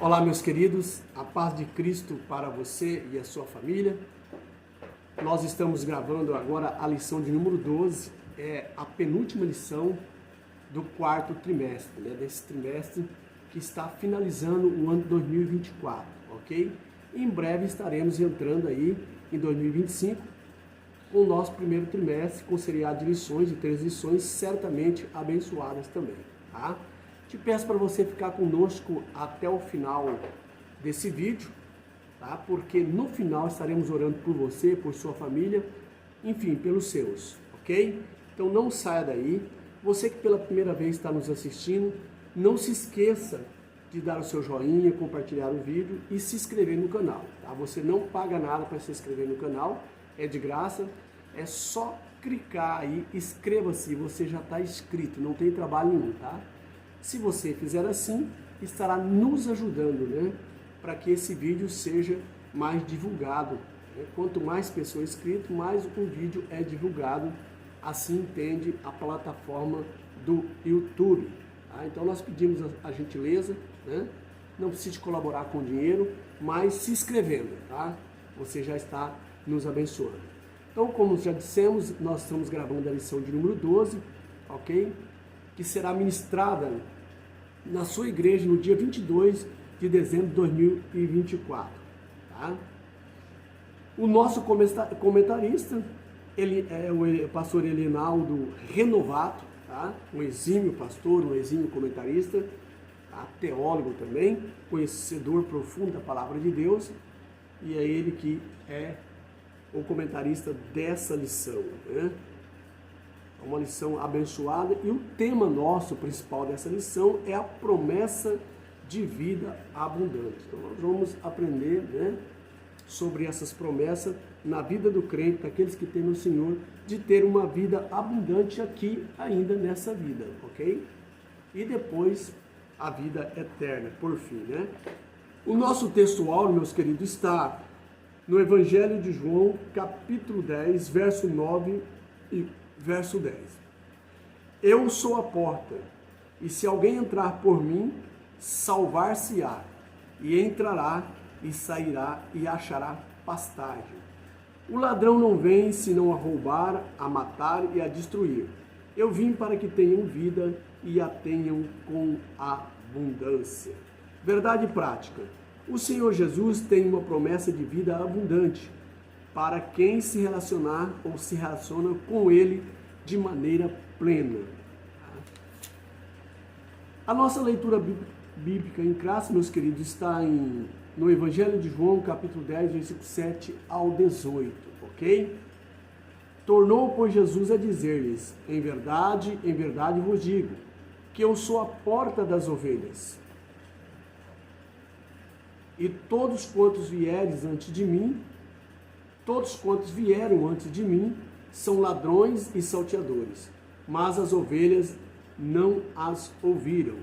Olá, meus queridos, a paz de Cristo para você e a sua família. Nós estamos gravando agora a lição de número 12, a penúltima lição do quarto trimestre, desse trimestre que está finalizando o ano de 2024, ok? Em breve estaremos entrando aí em 2025 com o nosso primeiro trimestre, com seriado de lições, de 3 lições, certamente abençoadas também, tá? Te peço para você ficar conosco até o final desse vídeo, tá? Porque no final estaremos orando por você, por sua família, enfim, pelos seus, ok? Então não saia daí. Você que pela primeira vez está nos assistindo, não se esqueça de dar o seu joinha, compartilhar o vídeo e se inscrever no canal, tá? Você não paga nada para se inscrever no canal, é de graça, é só clicar aí, inscreva-se, você já está inscrito, não tem trabalho nenhum, tá? Se você fizer assim, estará nos ajudando, né? Para que esse vídeo seja mais divulgado, né? Quanto mais pessoas inscritas, mais o vídeo é divulgado, assim entende a plataforma do YouTube, tá? Então nós pedimos a gentileza, né? Não precisa colaborar com dinheiro, mas se inscrevendo, tá? Você já está nos abençoando. Então, como já dissemos, nós estamos gravando a lição de número 12, ok? Que será ministrada na sua igreja no dia 22 de dezembro de 2024, tá? O nosso comentarista, ele é o pastor Elinaldo Renovato, tá? Um exímio pastor, um exímio comentarista, tá? Teólogo também, conhecedor profundo da palavra de Deus, e é ele que é o comentarista dessa lição, né? É uma lição abençoada e o tema nosso principal dessa lição é a promessa de vida abundante. Então nós vamos aprender, né, sobre essas promessas na vida do crente, daqueles que temem o Senhor, de ter uma vida abundante aqui ainda nessa vida, ok? E depois a vida eterna, por fim, né? O nosso textual, meus queridos, está no Evangelho de João, capítulo 10, verso 9 e verso 10. Eu sou a porta, e se alguém entrar por mim, salvar-se-á, e entrará, e sairá, e achará pastagem. O ladrão não vem, senão a roubar, a matar e a destruir. Eu vim para que tenham vida, e a tenham com abundância. Verdade prática. O Senhor Jesus tem uma promessa de vida abundante para quem se relacionar ou se relaciona com Ele de maneira plena. A nossa leitura bíblica em classe, meus queridos, está no Evangelho de João, capítulo 10, versículo 7 ao 18, ok? Tornou, pois, Jesus a dizer-lhes, em verdade vos digo, que eu sou a porta das ovelhas. E todos quantos vieram antes de mim, são ladrões e salteadores, mas as ovelhas não as ouviram.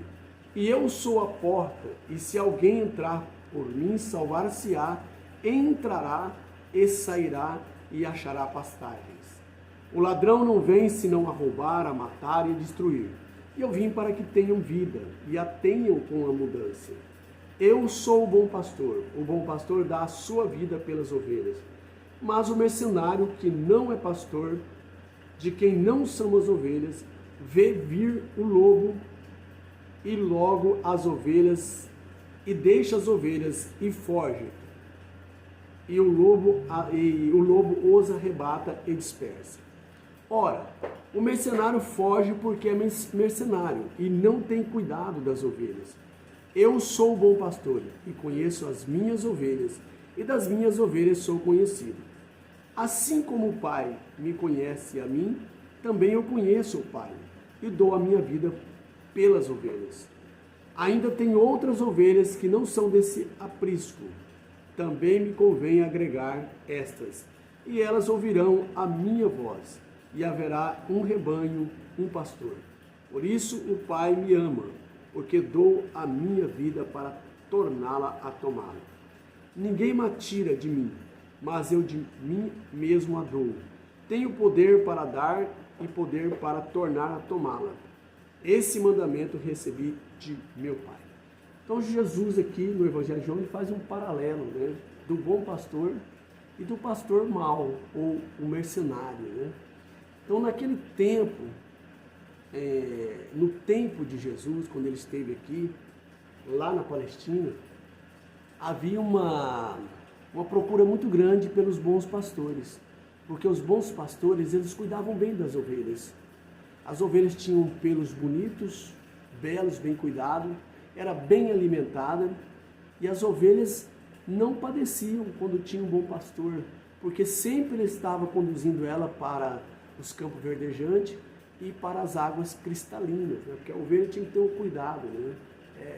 E eu sou a porta, e se alguém entrar por mim, salvar-se-á, entrará e sairá e achará pastagens. O ladrão não vem senão a roubar, a matar e a destruir. E eu vim para que tenham vida, e a tenham com abundância. Eu sou o bom pastor dá a sua vida pelas ovelhas. Mas o mercenário, que não é pastor, de quem não são as ovelhas, vê vir o lobo, e logo as ovelhas, e deixa as ovelhas, e foge. E o lobo os arrebata e dispersa. Ora, o mercenário foge porque é mercenário, e não tem cuidado das ovelhas. Eu sou o bom pastor, e conheço as minhas ovelhas, e das minhas ovelhas sou conhecido. Assim como o Pai me conhece a mim, também eu conheço o Pai, e dou a minha vida pelas ovelhas. Ainda tem outras ovelhas que não são desse aprisco. Também me convém agregar estas, e elas ouvirão a minha voz, e haverá um rebanho, um pastor. Por isso o Pai me ama, porque dou a minha vida para torná-la a tomá-la. Ninguém me tira de mim, mas eu de mim mesmo a dou. Tenho poder para dar e poder para tornar a tomá-la. Esse mandamento recebi de meu Pai. Então Jesus aqui no Evangelho de João ele faz um paralelo, né, do bom pastor e do pastor mau, ou o mercenário, né? Então naquele tempo, no tempo de Jesus, quando ele esteve aqui, lá na Palestina, havia uma procura muito grande pelos bons pastores, porque os bons pastores, eles cuidavam bem das ovelhas. As ovelhas tinham pelos bonitos, belos, bem cuidados, era bem alimentada, e as ovelhas não padeciam quando tinha um bom pastor, porque sempre ele estava conduzindo ela para os campos verdejantes e para as águas cristalinas, né? Porque a ovelha tinha que ter um cuidado, né?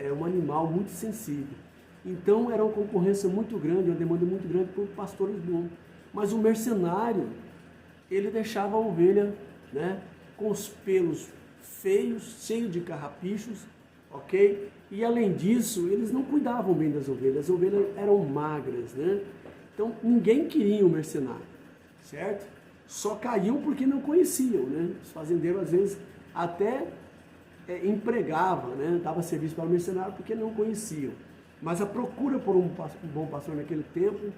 É um animal muito sensível. Então era uma concorrência muito grande, uma demanda muito grande por pastores bons. Mas o mercenário, ele deixava a ovelha, né, com os pelos feios, cheios de carrapichos, ok? E além disso, eles não cuidavam bem das ovelhas, as ovelhas eram magras, né? Então ninguém queria um mercenário, certo? Só caíam porque não conheciam, né? Os fazendeiros às vezes até empregavam, né? Dava serviço para o mercenário porque não conheciam. Mas a procura por um bom pastor naquele tempo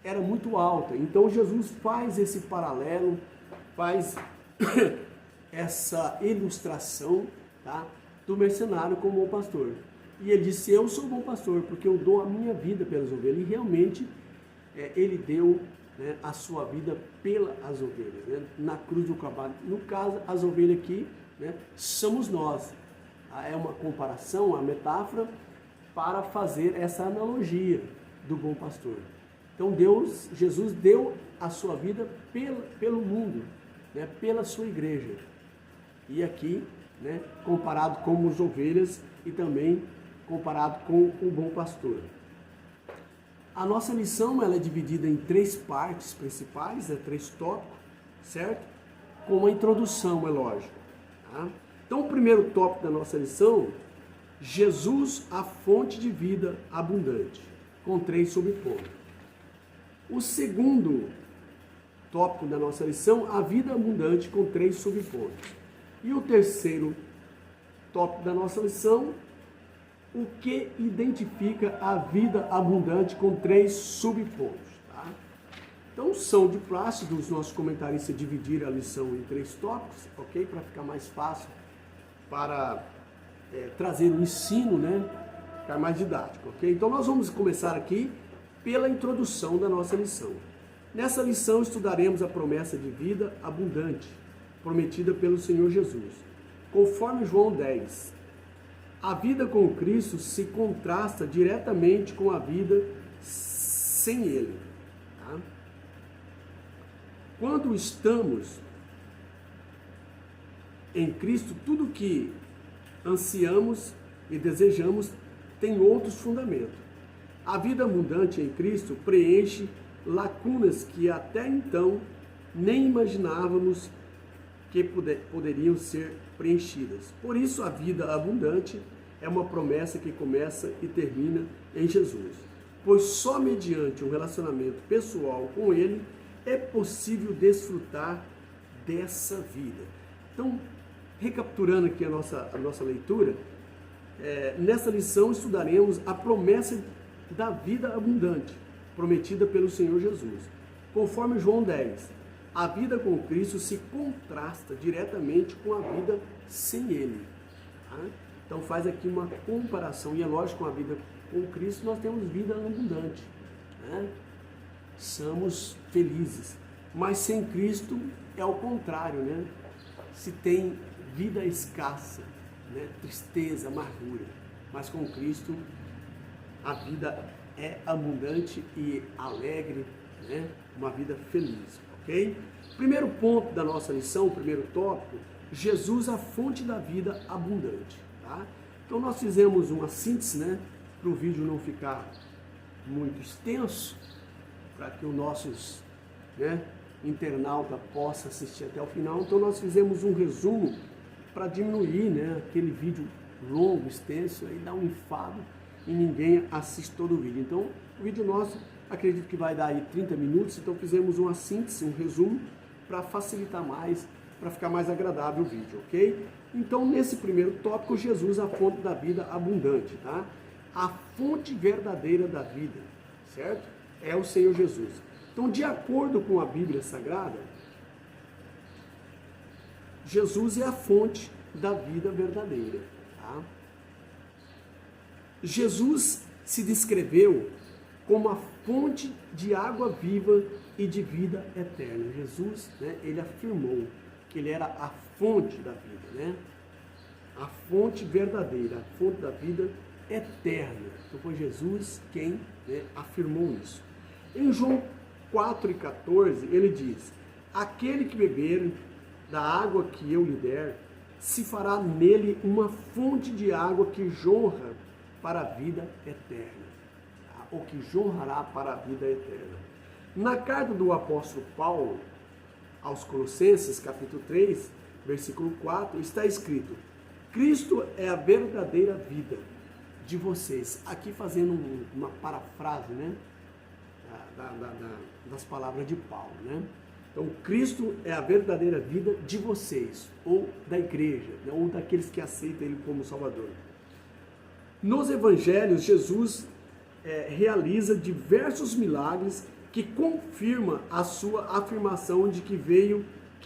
era muito alta. Então Jesus faz esse paralelo, faz essa ilustração, tá, do mercenário como bom pastor. E ele disse, eu sou bom pastor porque eu dou a minha vida pelas ovelhas. E realmente ele deu, né, a sua vida pelas ovelhas, né, na cruz do Calvário. No caso, as ovelhas aqui, né, somos nós. É uma comparação, uma metáfora para fazer essa analogia do bom pastor. Então Jesus deu a sua vida pelo mundo, né, pela sua igreja. E aqui, né, comparado com as ovelhas e também comparado com o bom pastor. A nossa lição ela é dividida em 3 partes principais, né, 3 tópicos, certo? Com uma introdução, é lógico. Tá? Então o primeiro tópico da nossa lição, Jesus, a fonte de vida abundante, com 3 subpontos. O segundo tópico da nossa lição, a vida abundante, com 3 subpontos. E o terceiro tópico da nossa lição, o que identifica a vida abundante, com 3 subpontos. Tá? Então são de praxe dos nossos comentaristas dividir a lição em 3 tópicos, ok? Para ficar mais fácil para trazer o ensino, né? Ficar mais didático, ok? Então nós vamos começar aqui pela introdução da nossa lição. Nessa lição estudaremos a promessa de vida abundante, prometida pelo Senhor Jesus. Conforme João 10, a vida com Cristo se contrasta diretamente com a vida sem Ele. Tá? Quando estamos em Cristo, tudo que ansiamos e desejamos tem outros fundamentos. A vida abundante em Cristo preenche lacunas que até então nem imaginávamos que poderiam ser preenchidas. Por isso, a vida abundante é uma promessa que começa e termina em Jesus. Pois só mediante um relacionamento pessoal com Ele é possível desfrutar dessa vida. Então, recapturando aqui a nossa leitura, nessa lição estudaremos a promessa da vida abundante, prometida pelo Senhor Jesus. Conforme João 10, a vida com Cristo se contrasta diretamente com a vida sem Ele. Tá? Então faz aqui uma comparação, e é lógico, com a vida com Cristo nós temos vida abundante, né? Somos felizes, mas sem Cristo é o contrário, né? Se tem vida escassa, né? Tristeza, amargura, mas com Cristo a vida é abundante e alegre, né? Uma vida feliz, ok? Primeiro ponto da nossa lição, primeiro tópico, Jesus, a fonte da vida abundante, tá? Então nós fizemos uma síntese, né? Para o vídeo não ficar muito extenso, para que os nossos, né, internauta possa assistir até o final. Então nós fizemos um resumo para diminuir, né, aquele vídeo longo, extenso, aí dá um enfado e ninguém assiste todo o vídeo. Então o vídeo nosso, acredito que vai dar aí 30 minutos, então fizemos uma síntese, um resumo, para facilitar mais, para ficar mais agradável o vídeo, ok? Então nesse primeiro tópico, Jesus, a fonte da vida abundante, tá? a fonte verdadeira da vida, certo? É o Senhor Jesus. Então, de acordo com a Bíblia Sagrada, Jesus é a fonte da vida verdadeira. Tá? Jesus se descreveu como a fonte de água viva e de vida eterna. Jesus, né, ele afirmou que ele era a fonte da vida, né? A fonte verdadeira, a fonte da vida eterna. Então foi Jesus quem, né, afirmou isso. Em João 4,14, ele diz: aquele que beber da água que eu lhe der, se fará nele uma fonte de água que jorra para a vida eterna, tá? Ou que jorrará para a vida eterna. Na carta do apóstolo Paulo aos Colossenses, capítulo 3, versículo 4, está escrito: Cristo é a verdadeira vida de vocês. Aqui fazendo uma parafrase, né, das palavras de Paulo, né? Então, Cristo é a verdadeira vida de vocês, ou da igreja, né, ou daqueles que aceitam Ele como Salvador. Nos evangelhos, Jesus realiza diversos milagres que confirma a sua afirmação de que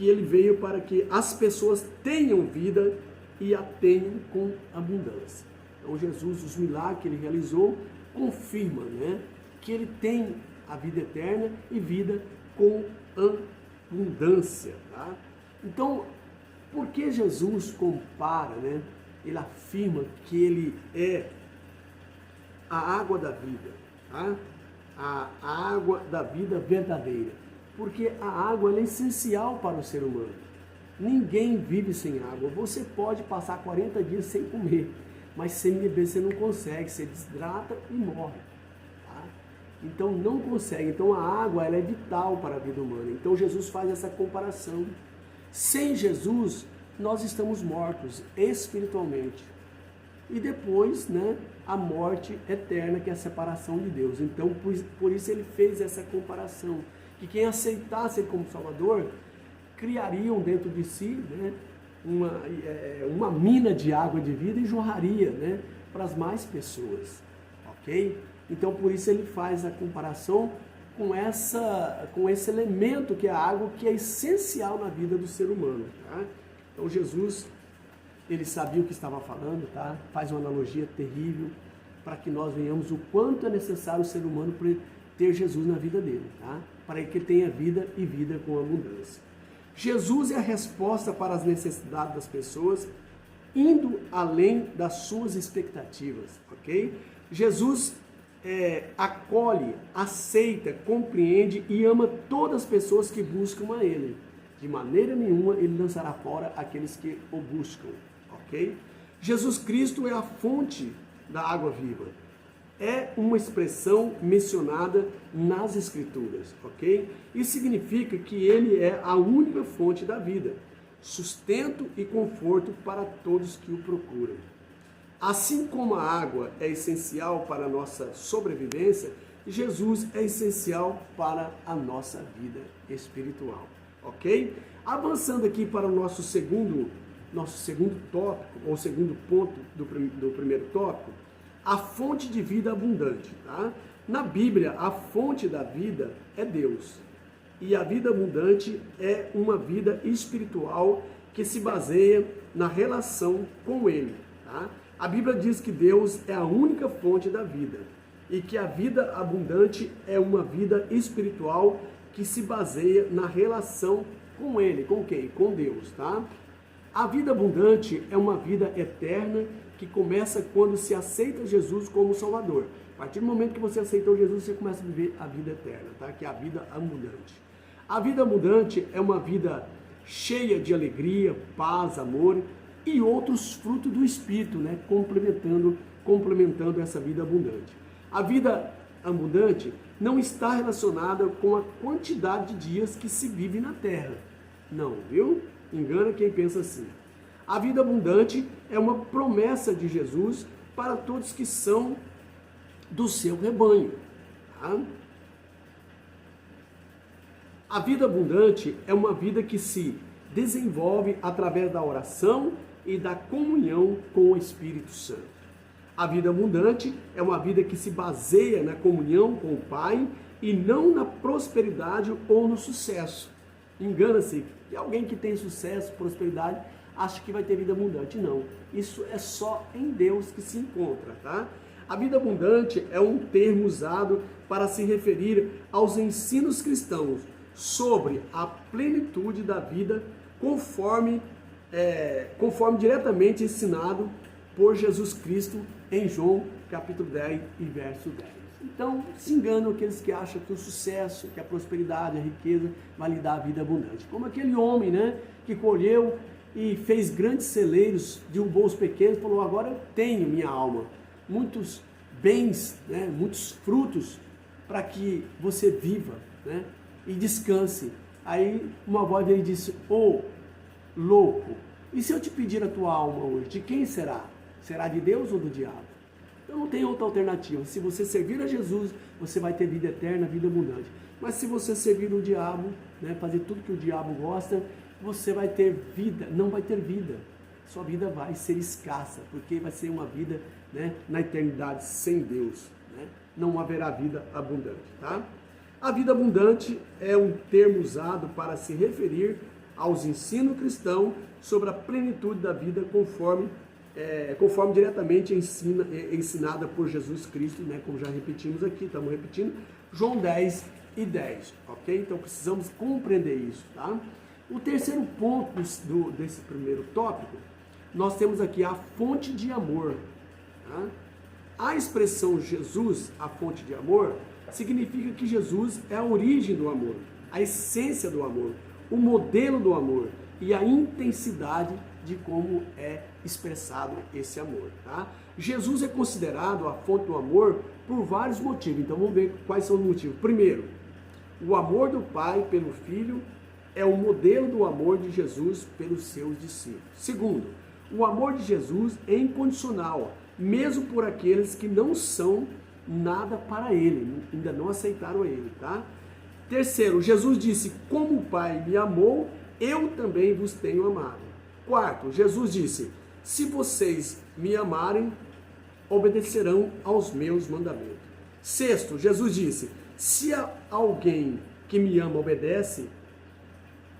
ele veio para que as pessoas tenham vida e a tenham com abundância. Então, Jesus, os milagres que ele realizou, confirma, né, que ele tem a vida eterna e vida com abundância. Tá? Então, por que Jesus compara, né? Ele afirma que ele é a água da vida, tá? A água da vida verdadeira. Porque a água é essencial para o ser humano. Ninguém vive sem água. Você pode passar 40 dias sem comer, mas sem beber você não consegue, você desidrata e morre. Tá? Então não consegue. Então a água ela é vital para a vida humana. Então Jesus faz essa comparação. Sem Jesus, nós estamos mortos espiritualmente. E depois, né, a morte eterna, que é a separação de Deus. Então, por isso ele fez essa comparação. Que quem aceitasse ele como Salvador, criariam dentro de si, né, uma mina de água de vida e jorraria, né, para as mais pessoas. Ok? Então, por isso ele faz a comparação com esse elemento que é a água, que é essencial na vida do ser humano. Tá? Então Jesus, ele sabia o que estava falando, tá? Faz uma analogia terrível para que nós venhamos o quanto é necessário o ser humano para ter Jesus na vida dele, tá? Para que ele tenha vida e vida com abundância. Jesus é a resposta para as necessidades das pessoas, indo além das suas expectativas, ok? Jesus acolhe, aceita, compreende e ama todas as pessoas que buscam a Ele. De maneira nenhuma ele lançará fora aqueles que o buscam, ok? Jesus Cristo é a fonte da água viva. É uma expressão mencionada nas Escrituras, ok? Isso significa que Ele é a única fonte da vida, sustento e conforto para todos que o procuram. Assim como a água é essencial para a nossa sobrevivência, Jesus é essencial para a nossa vida espiritual. Ok? Avançando aqui para o nosso segundo tópico, ou segundo ponto do primeiro tópico, a fonte de vida abundante. Tá? Na Bíblia, a fonte da vida é Deus. E a vida abundante é uma vida espiritual que se baseia na relação com Ele. Tá? A Bíblia diz que Deus é a única fonte da vida e que a vida abundante é uma vida espiritual que se baseia na relação com Ele. Com quem? Com Deus, tá? A vida abundante é uma vida eterna que começa quando se aceita Jesus como Salvador. A partir do momento que você aceitou Jesus, você começa a viver a vida eterna, tá? Que é a vida abundante. A vida abundante é uma vida cheia de alegria, paz, amor e outros frutos do Espírito, né? Complementando essa vida abundante. A vida abundante não está relacionada com a quantidade de dias que se vive na terra. Não, viu? Engana quem pensa assim. A vida abundante é uma promessa de Jesus para todos que são do seu rebanho. Tá? A vida abundante é uma vida que se desenvolve através da oração e da comunhão com o Espírito Santo. A vida abundante é uma vida que se baseia na comunhão com o Pai e não na prosperidade ou no sucesso. Engana-se que alguém que tem sucesso, prosperidade, acha que vai ter vida abundante. Não, isso é só em Deus que se encontra, tá? A vida abundante é um termo usado para se referir aos ensinos cristãos sobre a plenitude da vida conforme diretamente ensinado por Jesus Cristo em João capítulo 10 e verso 10. Então, se enganam aqueles que acham que o sucesso, que a prosperidade, a riqueza vai lhe dar a vida abundante. Como aquele homem, né, que colheu e fez grandes celeiros de bolso pequeno e falou, agora eu tenho minha alma, muitos bens, né, muitos frutos para que você viva, né, e descanse. Aí uma voz dele disse, ô louco, e se eu te pedir a tua alma hoje, de quem será? Será de Deus ou do diabo? Então não tem outra alternativa. Se você servir a Jesus, você vai ter vida eterna, vida abundante. Mas se você servir o diabo, né, fazer tudo que o diabo gosta, você vai ter vida, não vai ter vida. Sua vida vai ser escassa, porque vai ser uma vida, né, na eternidade sem Deus. Né? Não haverá vida abundante. Tá? A vida abundante é um termo usado para se referir aos ensinos cristãos sobre a plenitude da vida conforme diretamente ensinada por Jesus Cristo, né? Como já repetimos aqui, estamos repetindo, João 10 e 10, ok? Então precisamos compreender isso, tá? O terceiro ponto desse primeiro tópico, nós temos aqui a fonte de amor, tá? A expressão Jesus, a fonte de amor, significa que Jesus é a origem do amor, a essência do amor, o modelo do amor e a intensidade de como é expressado esse amor, tá? Jesus é considerado a fonte do amor por vários motivos. Então vamos ver quais são os motivos. Primeiro, o amor do Pai pelo Filho é o modelo do amor de Jesus pelos seus discípulos. Segundo, o amor de Jesus é incondicional, mesmo por aqueles que não são nada para Ele, ainda não aceitaram Ele, tá? Terceiro, Jesus disse, como o Pai me amou, eu também vos tenho amado. Quarto, Jesus disse, se vocês me amarem, obedecerão aos meus mandamentos. Sexto, Jesus disse, se alguém que me ama obedece,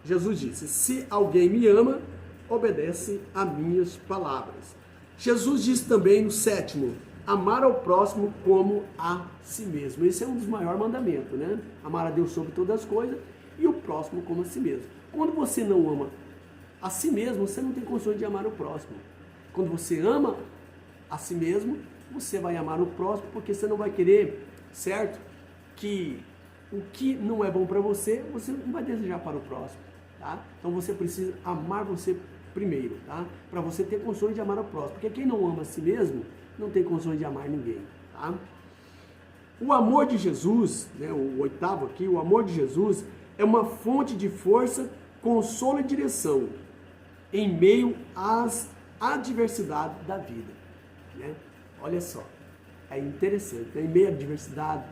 Jesus disse, se alguém me ama, obedece a minhas palavras. Jesus disse também no sétimo, amar ao próximo como a si mesmo. Esse é um dos maiores mandamentos, né? Amar a Deus sobre todas as coisas e o próximo como a si mesmo. Quando você não ama a si mesmo, você não tem condições de amar o próximo. Quando você ama a si mesmo, você vai amar o próximo, porque você não vai querer, certo? Que o que não é bom para você, você não vai desejar para o próximo, tá? Então você precisa amar você primeiro, tá? Para você ter condições de amar o próximo, porque quem não ama a si mesmo, não tem condições de amar ninguém, tá? O amor de Jesus, né, o oitavo aqui, o amor de Jesus é uma fonte de força, consolo e direção em meio às adversidades da vida, né? Olha só, é interessante, né? Em meio à adversidade,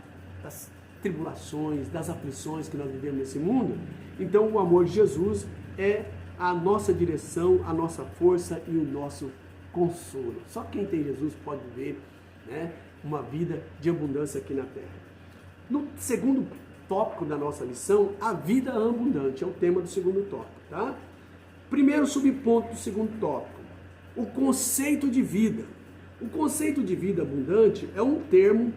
das tribulações, das aflições que nós vivemos nesse mundo, então o amor de Jesus é a nossa direção, a nossa força e o nosso consolo. Só quem tem Jesus pode viver, né, uma vida de abundância aqui na terra. No segundo tópico da nossa lição, a vida abundante, é o tema do segundo tópico, tá? Primeiro subponto do segundo tópico, o conceito de vida. O conceito de vida abundante é um termo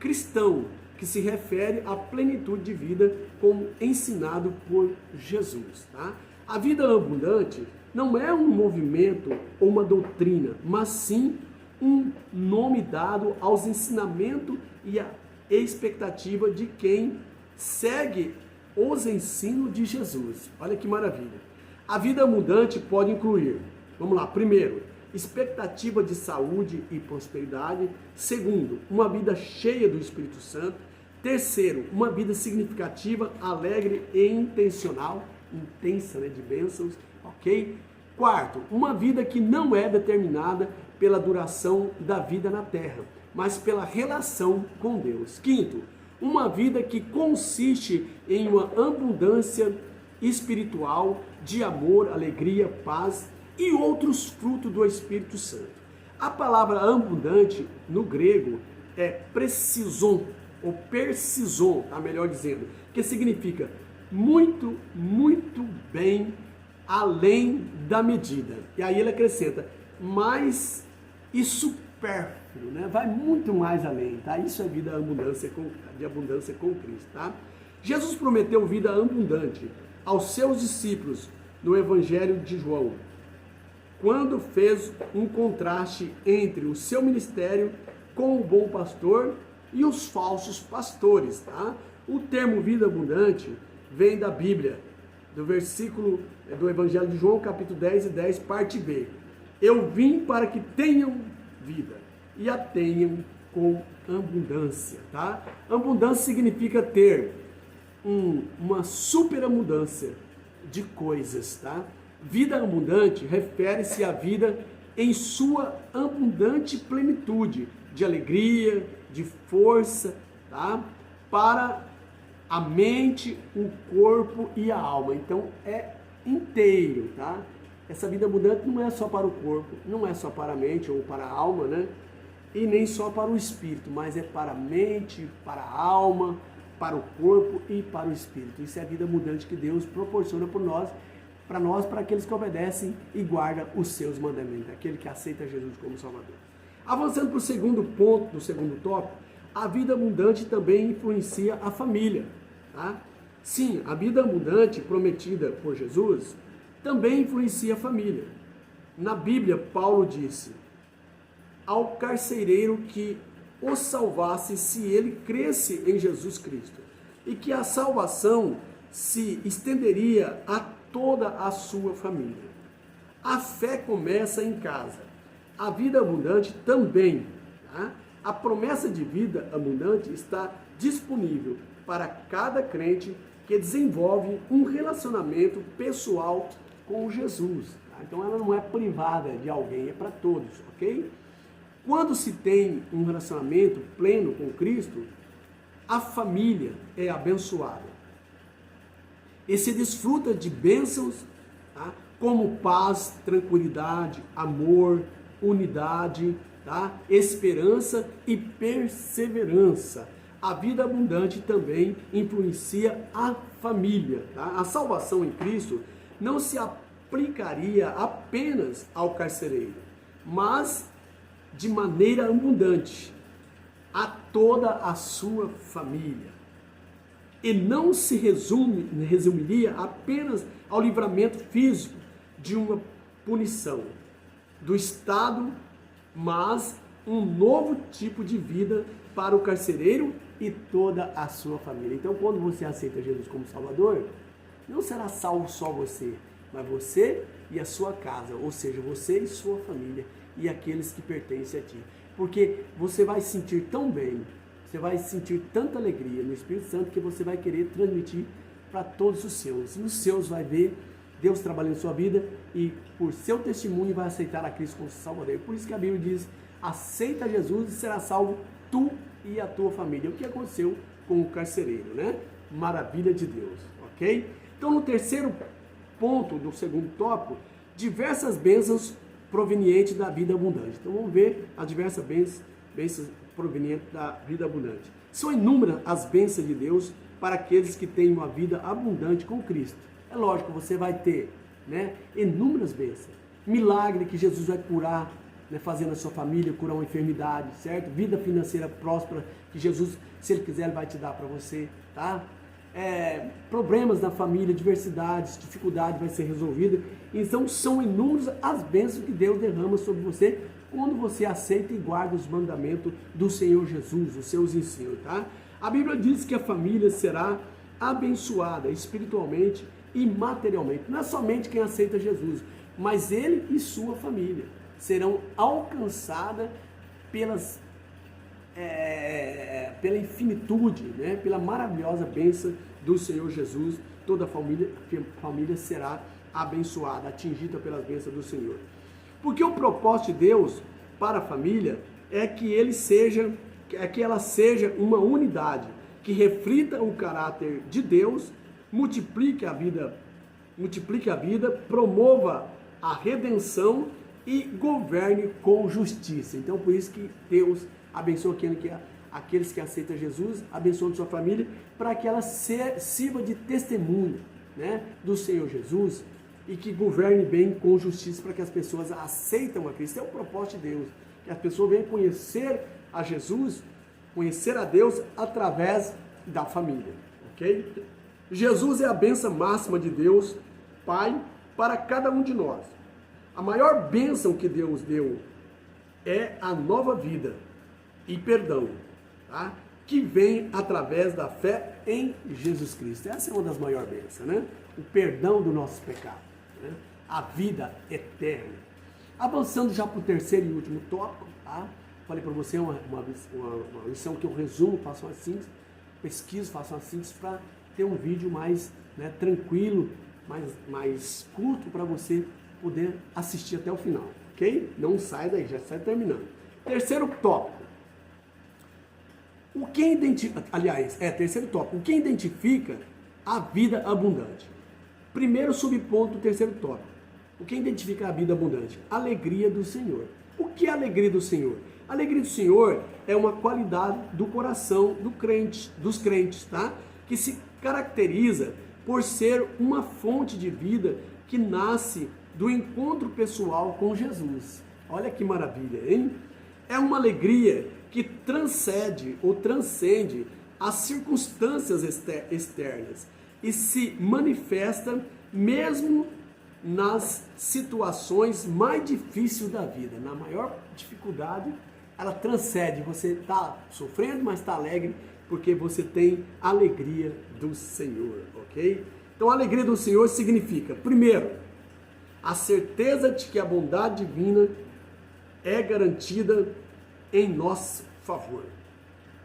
cristão que se refere à plenitude de vida como ensinado por Jesus, tá? A vida abundante não é um movimento ou uma doutrina, mas sim um nome dado aos ensinamentos e à expectativa de quem segue os ensinos de Jesus. Olha que maravilha. A vida abundante pode incluir, vamos lá, primeiro, expectativa de saúde e prosperidade. Segundo, uma vida cheia do Espírito Santo. Terceiro, uma vida significativa, alegre e intencional, intensa, né, de bênçãos, ok? Quarto, uma vida que não é determinada pela duração da vida na terra, mas pela relação com Deus. Quinto, uma vida que consiste em uma abundância espiritual de amor, alegria, paz e outros frutos do Espírito Santo. A palavra abundante no grego é precisão, ou persison, tá melhor dizendo, que significa muito, muito bem, além da medida. E aí ele acrescenta, mais e supérfluo, né? Vai muito mais além, tá? Isso é vida de abundância com Cristo, tá? Jesus prometeu vida abundante aos seus discípulos no Evangelho de João, quando fez um contraste entre o seu ministério com o bom pastor e os falsos pastores, tá? O termo vida abundante vem da Bíblia, do versículo do Evangelho de João, capítulo 10 e 10, parte B. Eu vim para que tenham vida e a tenham com abundância, tá? Abundância significa ter uma superabundância de coisas, tá? Vida abundante refere-se à vida em sua abundante plenitude de alegria, de força, tá? Para a mente, o corpo e a alma. Então é inteiro, tá? Essa vida abundante não é só para o corpo, não é só para a mente ou para a alma, né? E nem só para o espírito, mas é para a mente, para a alma, para o corpo e para o espírito. Isso é a vida abundante que Deus proporciona por nós, para aqueles que obedecem e guardam os seus mandamentos, aquele que aceita Jesus como Salvador. Avançando para o segundo ponto, do segundo tópico, a vida abundante também influencia a família, tá? Sim, a vida abundante prometida por Jesus também influencia a família. Na Bíblia, Paulo disse ao carcereiro que o salvasse se ele cresce em Jesus Cristo e que a salvação se estenderia a toda a sua família. A fé começa em casa. A vida abundante também, tá? A promessa de vida abundante está disponível para cada crente que desenvolve um relacionamento pessoal com Jesus. Tá? Então ela não é privada de alguém, é para todos, ok? Quando se tem um relacionamento pleno com Cristo, a família é abençoada. E se desfruta de bênçãos, tá? Como paz, tranquilidade, amor, unidade, tá? Esperança e perseverança. A vida abundante também influencia a família. Tá? A salvação em Cristo não se aplicaria apenas ao carcereiro, mas de maneira abundante a toda a sua família. E não se resumiria apenas ao livramento físico de uma punição do Estado, mas um novo tipo de vida para o carcereiro e toda a sua família. Então, quando você aceita Jesus como Salvador, não será salvo só você, mas você e a sua casa, ou seja, você e sua família e aqueles que pertencem a ti. Porque você vai sentir tão bem, você vai sentir tanta alegria no Espírito Santo que você vai querer transmitir para todos os seus. E os seus vai ver Deus trabalhando em sua vida e por seu testemunho vai aceitar a Cristo como Salvador. Por isso que a Bíblia diz, aceita Jesus e será salvo tu e a tua família. O que aconteceu com o carcereiro, né? Maravilha de Deus, ok? Então no terceiro ponto do segundo tópico, diversas bênçãos provenientes da vida abundante. Então vamos ver as diversas bênçãos provenientes da vida abundante. São inúmeras as bênçãos de Deus para aqueles que têm uma vida abundante com Cristo. É lógico, você vai ter, né, inúmeras bênçãos. Milagre que Jesus vai curar, né, fazendo a sua família, curar uma enfermidade, certo? Vida financeira próspera que Jesus, se Ele quiser, Ele vai te dar para você, tá? Problemas na família, diversidades, dificuldade vai ser resolvida. Então são inúmeras as bênçãos que Deus derrama sobre você quando você aceita e guarda os mandamentos do Senhor Jesus, os seus ensinos, tá? A Bíblia diz que a família será abençoada espiritualmente e materialmente. Não é somente quem aceita Jesus, mas ele e sua família serão alcançadas pela infinitude, né? Pela maravilhosa bênção do Senhor Jesus. Toda a família será abençoada, atingida pelas bênçãos do Senhor. Porque o propósito de Deus para a família é que ela seja uma unidade, que reflita o caráter de Deus, multiplique a vida, promova a redenção e governe com justiça. Então, por isso que Deus abençoa aqueles que aceitam Jesus, abençoa sua família, para que ela sirva de testemunho, né, do Senhor Jesus, e que governe bem com justiça para que as pessoas aceitem a Cristo. É o propósito de Deus, que as pessoas venham conhecer a Jesus, conhecer a Deus através da família, ok? Jesus é a bênção máxima de Deus, Pai, para cada um de nós. A maior bênção que Deus deu é a nova vida e perdão, tá? Que vem através da fé em Jesus Cristo. Essa é uma das maiores bênçãos, né? O perdão do nosso pecado, né? A vida eterna. Avançando já para o terceiro e último tópico, tá? Falei para você uma lição que eu resumo, faço uma síntese, pesquiso, faço uma síntese para ter um vídeo mais, né, tranquilo, mais curto para você poder assistir até o final, ok? Não sai daí, já sai terminando. Terceiro tópico. Terceiro tópico. O que identifica a vida abundante? Primeiro subponto do terceiro tópico. O que identifica a vida abundante? Alegria do Senhor. O que é a alegria do Senhor? A alegria do Senhor é uma qualidade do coração dos crentes, tá? Que se caracteriza por ser uma fonte de vida que nasce do encontro pessoal com Jesus. Olha que maravilha, hein? É uma alegria que transcende as circunstâncias externas e se manifesta mesmo nas situações mais difíceis da vida. Na maior dificuldade, ela transcende. Você está sofrendo, mas está alegre porque você tem a alegria do Senhor, ok? Então, a alegria do Senhor significa, primeiro, a certeza de que a bondade divina é garantida em nosso favor,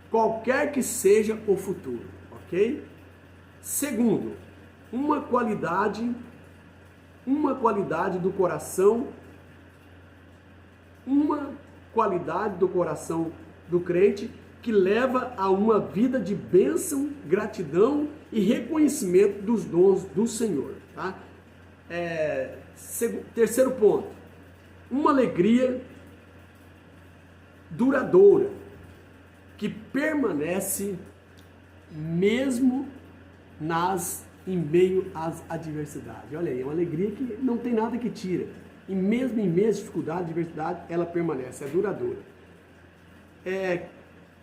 qualquer que seja o futuro, ok? Segundo, uma qualidade do coração, do crente que leva a uma vida de bênção, gratidão e reconhecimento dos dons do Senhor, tá? Terceiro ponto, uma alegria duradoura, que permanece mesmo em meio às adversidades. Olha aí, é uma alegria que não tem nada que tira. E mesmo em meio às dificuldades, adversidade, ela permanece, é duradoura.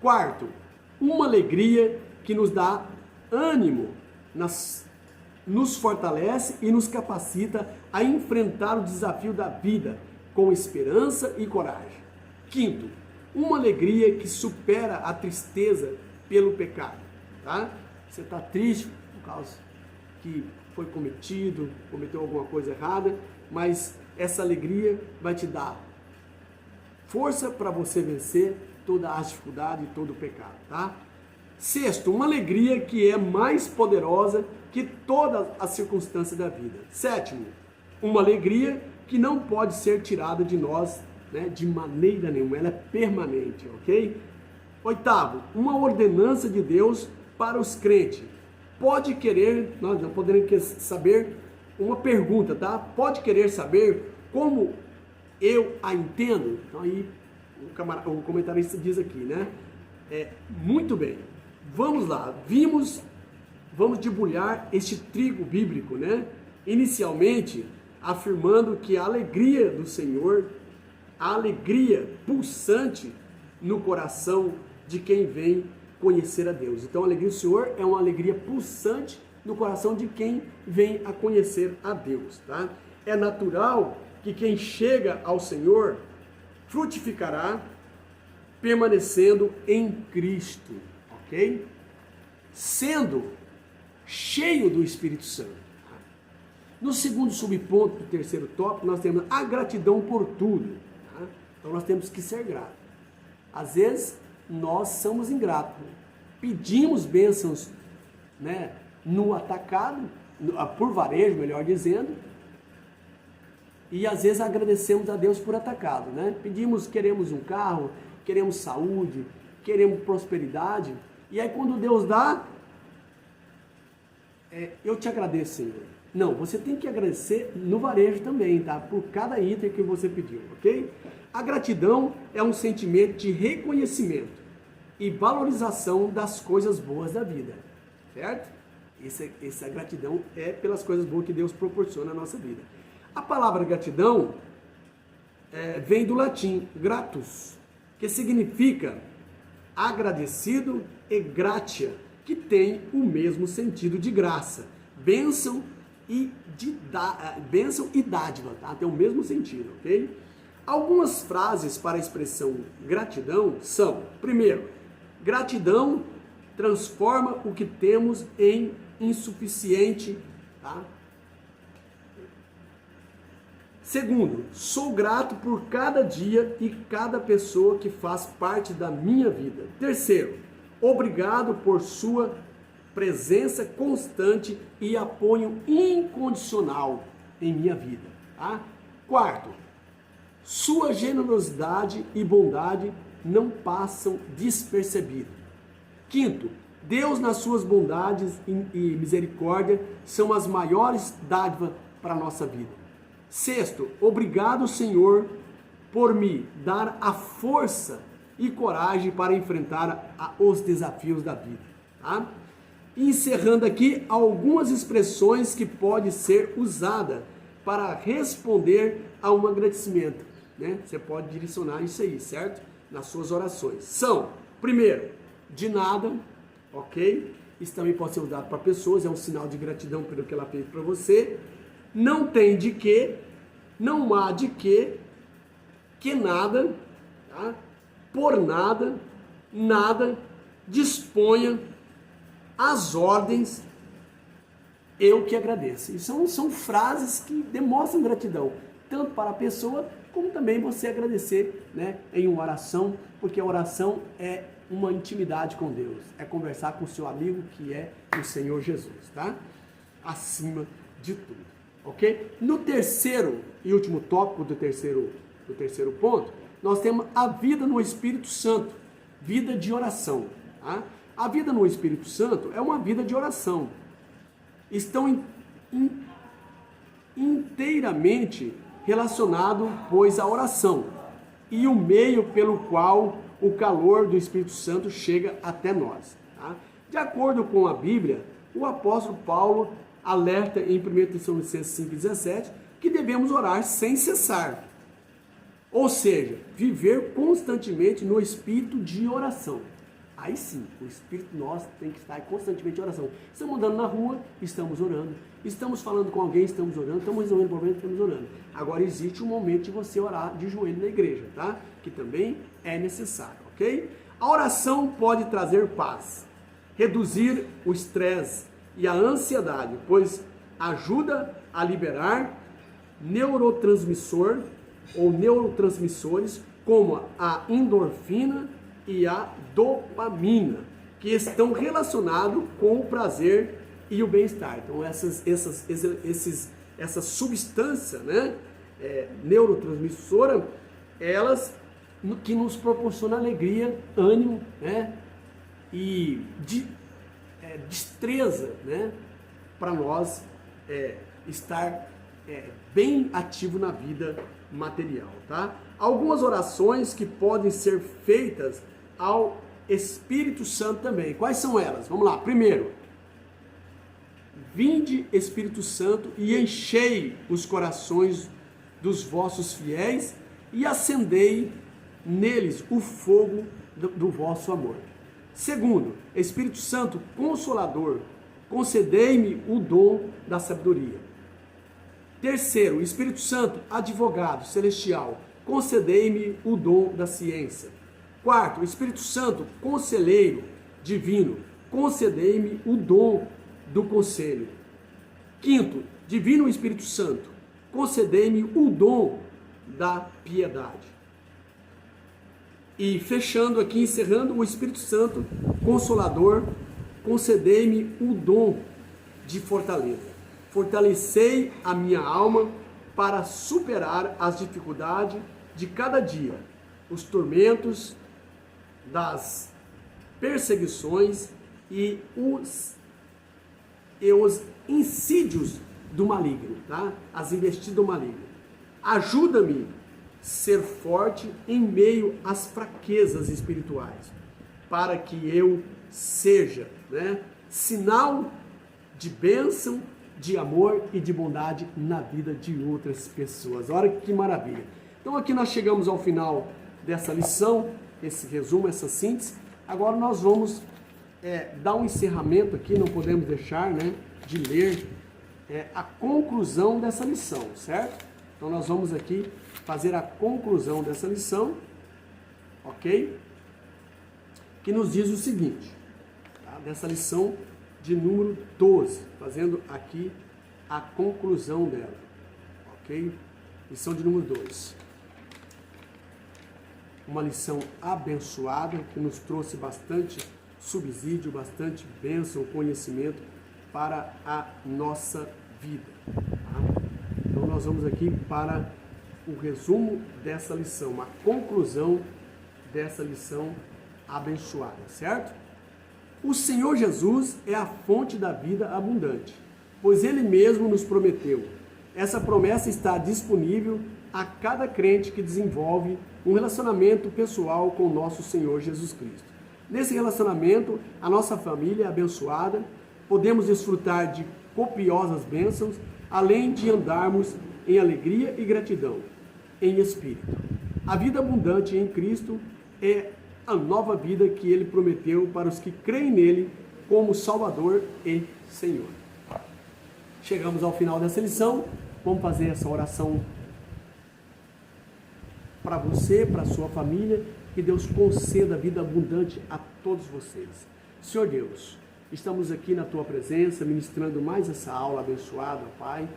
Quarto, uma alegria que nos dá ânimo, nos fortalece e nos capacita a enfrentar o desafio da vida com esperança e coragem. Quinto, uma alegria que supera a tristeza pelo pecado, tá? Você está triste por causa que foi cometeu alguma coisa errada, mas essa alegria vai te dar força para você vencer toda a dificuldade e todo o pecado, tá? Sexto, uma alegria que é mais poderosa que todas as circunstâncias da vida. Sétimo, uma alegria que não pode ser tirada de nós, né, de maneira nenhuma, ela é permanente, ok? Oitavo, uma ordenança de Deus para os crentes. Nós não podemos saber, uma pergunta, tá? Pode querer saber como eu a entendo? Então aí o comentarista diz aqui, né? Muito bem, vamos lá, vamos debulhar este trigo bíblico, né? Inicialmente, afirmando que a alegria do Senhor, a alegria pulsante no coração de quem vem conhecer a Deus. Então, a alegria do Senhor é uma alegria pulsante no coração de quem vem a conhecer a Deus, tá? É natural que quem chega ao Senhor frutificará permanecendo em Cristo, ok? Sendo cheio do Espírito Santo. No segundo subponto do terceiro tópico, nós temos a gratidão por tudo, tá? Então, nós temos que ser gratos. Às vezes, nós somos ingratos, pedimos bênçãos, né, no atacado, por varejo, melhor dizendo, e às vezes agradecemos a Deus por atacado, né? Queremos um carro, queremos saúde, queremos prosperidade, e aí quando Deus dá, eu te agradeço, Senhor. Não, você tem que agradecer no varejo também, tá? Por cada item que você pediu, ok? A gratidão é um sentimento de reconhecimento e valorização das coisas boas da vida, certo? Essa gratidão é pelas coisas boas que Deus proporciona na nossa vida. A palavra gratidão vem do latim gratus, que significa agradecido, e gratia, que tem o mesmo sentido de graça, bênção e dádiva, tá? Tem o mesmo sentido, ok? Algumas frases para a expressão gratidão são: primeiro, gratidão transforma o que temos em insuficiente, tá? Segundo, sou grato por cada dia e cada pessoa que faz parte da minha vida. Terceiro, obrigado por sua presença constante e apoio incondicional em minha vida. Tá? Quarto, sua generosidade e bondade não passam despercebido. Quinto, Deus nas suas bondades e misericórdia são as maiores dádivas para a nossa vida. Sexto, obrigado, Senhor, por me dar a força e coragem para enfrentar os desafios da vida. Tá? Encerrando aqui algumas expressões que podem ser usadas para responder a um agradecimento. Né? Você pode direcionar isso aí, certo? Nas suas orações. São, primeiro, de nada, ok? Isso também pode ser usado para pessoas, é um sinal de gratidão pelo que ela fez para você. Não tem de quê, não há de quê, que nada, tá? Por nada, nada, disponha, as ordens, eu que agradeço. E são frases que demonstram gratidão, tanto para a pessoa, como também você agradecer, né, em uma oração, porque a oração é uma intimidade com Deus, é conversar com o seu amigo que é o Senhor Jesus, tá? Acima de tudo, ok? No terceiro e último tópico do terceiro ponto, nós temos a vida no Espírito Santo, vida de oração, tá? A vida no Espírito Santo é uma vida de oração. Estão inteiramente relacionados, pois, à oração e o meio pelo qual o calor do Espírito Santo chega até nós. Tá? De acordo com a Bíblia, o apóstolo Paulo alerta em 1 Tessalonicenses 5,17 que devemos orar sem cessar. Ou seja, viver constantemente no espírito de oração. Aí sim, o espírito nosso tem que estar constantemente em oração. Estamos andando na rua, estamos orando. Estamos falando com alguém, estamos orando. Estamos resolvendo problemas, estamos orando. Agora existe um momento de você orar de joelho na igreja, tá? Que também é necessário, ok? A oração pode trazer paz, reduzir o estresse e a ansiedade, pois ajuda a liberar neurotransmissor ou neurotransmissores como a endorfina e a dopamina, que estão relacionados com o prazer e o bem-estar. Então essa substância, né, neurotransmissora, elas que nos proporciona alegria, ânimo, né, e destreza, né, para nós estar bem ativo na vida material, tá? Algumas orações que podem ser feitas ao Espírito Santo também. Quais são elas? Vamos lá. Primeiro, vinde Espírito Santo e enchei os corações dos vossos fiéis e acendei neles o fogo do vosso amor. Segundo, Espírito Santo Consolador, concedei-me o dom da sabedoria. Terceiro, Espírito Santo Advogado Celestial, concedei-me o dom da ciência. Quarto, Espírito Santo Conselheiro Divino, concedei-me o dom do conselho. Quinto, Divino Espírito Santo, concedei-me o dom da piedade. E fechando aqui, encerrando, o Espírito Santo Consolador, concedei-me o dom de fortaleza. Fortalecei a minha alma para superar as dificuldades de cada dia, os tormentos, das perseguições e os insídios do maligno, tá? As investidas do maligno. Ajuda-me a ser forte em meio às fraquezas espirituais, para que eu seja, né, sinal de bênção, de amor e de bondade na vida de outras pessoas. Olha que maravilha. Então aqui nós chegamos ao final dessa lição, esse resumo, essa síntese. Agora nós vamos dar um encerramento aqui, não podemos deixar, né, de ler a conclusão dessa lição, certo? Então nós vamos aqui fazer a conclusão dessa lição, ok? Que nos diz o seguinte, tá? Dessa lição de número 12, fazendo aqui a conclusão dela, ok? Lição de número 12. Uma lição abençoada que nos trouxe bastante subsídio, bastante bênção, conhecimento para a nossa vida. Tá? Então nós vamos aqui para o resumo dessa lição, a conclusão dessa lição abençoada, certo? O Senhor Jesus é a fonte da vida abundante, pois Ele mesmo nos prometeu. Essa promessa está disponível a cada crente que desenvolve um relacionamento pessoal com o nosso Senhor Jesus Cristo. Nesse relacionamento, a nossa família é abençoada, podemos desfrutar de copiosas bênçãos, além de andarmos em alegria e gratidão, em espírito. A vida abundante em Cristo é a nova vida que Ele prometeu para os que creem nele como Salvador e Senhor. Chegamos ao final dessa lição, vamos fazer essa oração para você, para a sua família, que Deus conceda vida abundante a todos vocês. Senhor Deus, estamos aqui na Tua presença, ministrando mais essa aula abençoada, Pai.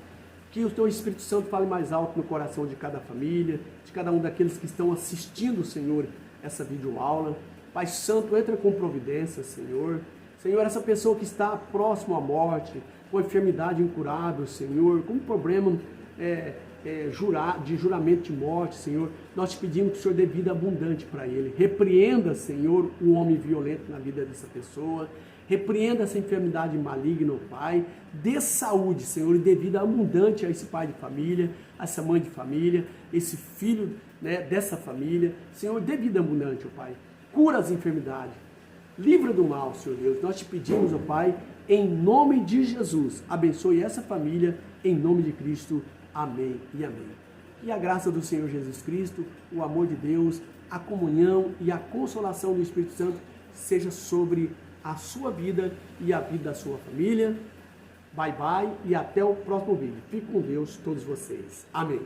Que o Teu Espírito Santo fale mais alto no coração de cada família, de cada um daqueles que estão assistindo, Senhor, essa videoaula. Pai Santo, entra com providência, Senhor. Senhor, essa pessoa que está próximo à morte, com enfermidade incurável, Senhor, com problema de juramento de morte, Senhor, nós te pedimos que o Senhor dê vida abundante para ele. Repreenda, Senhor, o homem violento na vida dessa pessoa. Repreenda essa enfermidade maligna, Pai. Dê saúde, Senhor, e dê vida abundante a esse pai de família, a essa mãe de família, esse filho, né, dessa família. Senhor, dê vida abundante, Pai. Cura as enfermidades. Livra do mal, Senhor Deus. Nós te pedimos, ó Pai, em nome de Jesus. Abençoe essa família, em nome de Cristo. Amém e amém. E a graça do Senhor Jesus Cristo, o amor de Deus, a comunhão e a consolação do Espírito Santo seja sobre a sua vida e a vida da sua família. Bye, bye e até o próximo vídeo. Fique com Deus, todos vocês. Amém.